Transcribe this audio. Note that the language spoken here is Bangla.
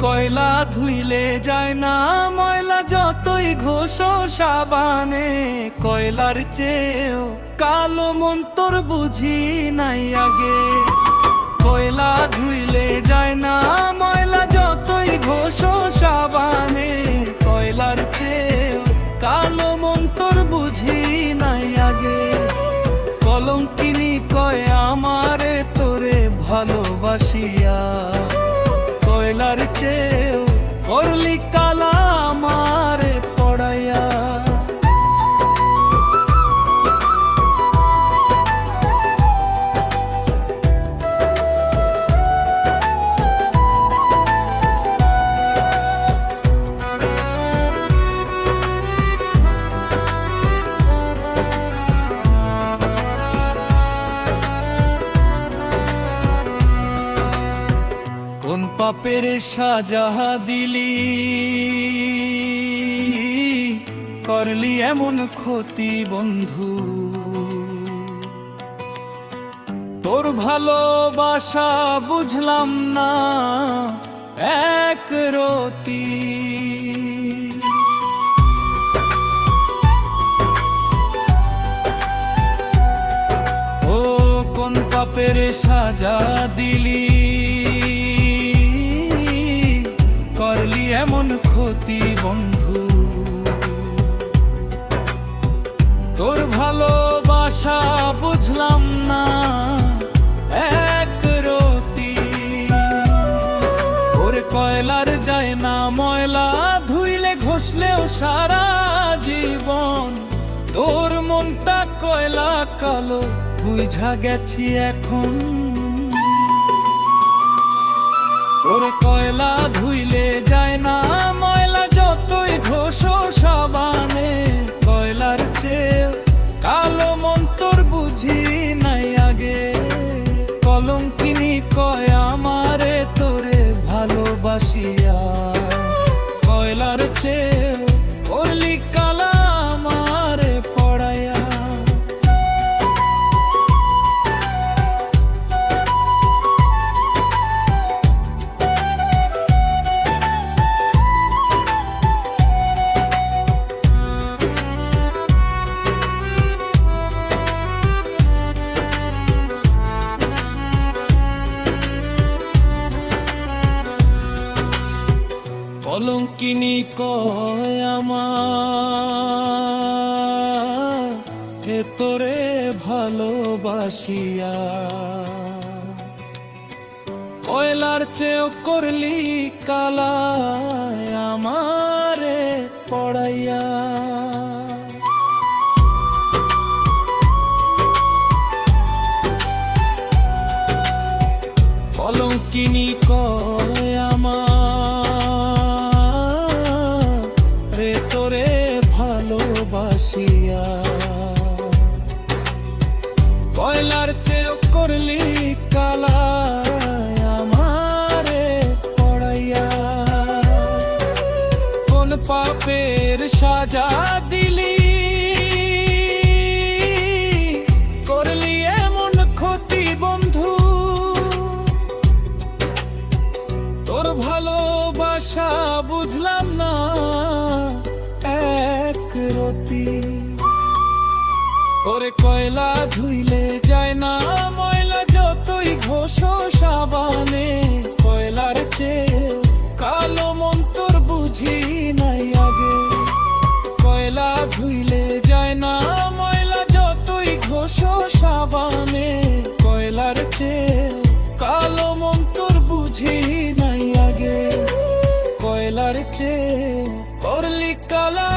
কয়লা ধুইলে যায় না ময়লা, যতই ঘষো সাবানে। কয়লার চেয়েও কালো মন তোর বুঝি নাই আগে। কয়লা ধুইলে যায় না ময়লা, যতই ঘষো সাবানে। কয়লার চেয়েও কালো মন তোর বুঝি নাই আগে। কলঙ্কিনী কয় আমারে তোরে ভালোবাসিয়া, কয়লার চেয়েও করলি কালা আমারে পড়াইয়া। কোন পাপের সাজা দিলি, করলি এমন ক্ষতি বন্ধু। তোর ভালোবাসা বুঝলাম না এক রতি। ও কোন পাপের সাজা দিলি, করলি এমন ক্ষতি বন্ধু। তোর ভালোবাসা বুঝলাম না এক রতি। ওরে কয়লার যায় না ময়লা, ধুইলে ঘষলেও সারা জীবন। তোর মনটা কয়লা কালো বুঝা গেছি এখন। ওরে কয়লা ধুইলে যায় না ময়লা, যতই ঘষো সাবানে। কয়লার চেয়ে কালো মন তোর বুঝি নাই আগে। কলঙ্কিনী কয় আমারে তোরে ভালোবাসিয়া, কয়লার চেয়ে করলি কালা আমারে পড়াইয়া। কলঙ্কিনী কয় আমার হে তোরে ভালোবাসিয়া, কয়লার চেয়েও করলি কালা আমারে পড়াইয়া। কলঙ্কিনী কয় আমার রে তোরে ভালোবাসিয়া, কয়লার চেয়েও করলি কালা আমারে পড়াইয়া। কোন পাপের সাজা দিলি, করলি এমন ক্ষতি বন্ধু। তোর ভালোবাসা বুঝলাম না এক রতি। ওরে কয়লা ধুইলে যায় না ময়লা, যতই ঘষো সাবানে। কয়লার চেয়ে কালো মন তোর বুঝি নাই আগে। কয়লা ধুইলে যায় না ময়লা, যতই ঘষো সাবানে। কয়লার চেয়ে কালো মন তোর বুঝি নাই আগে। কয়লার চেয়ে করলি কালা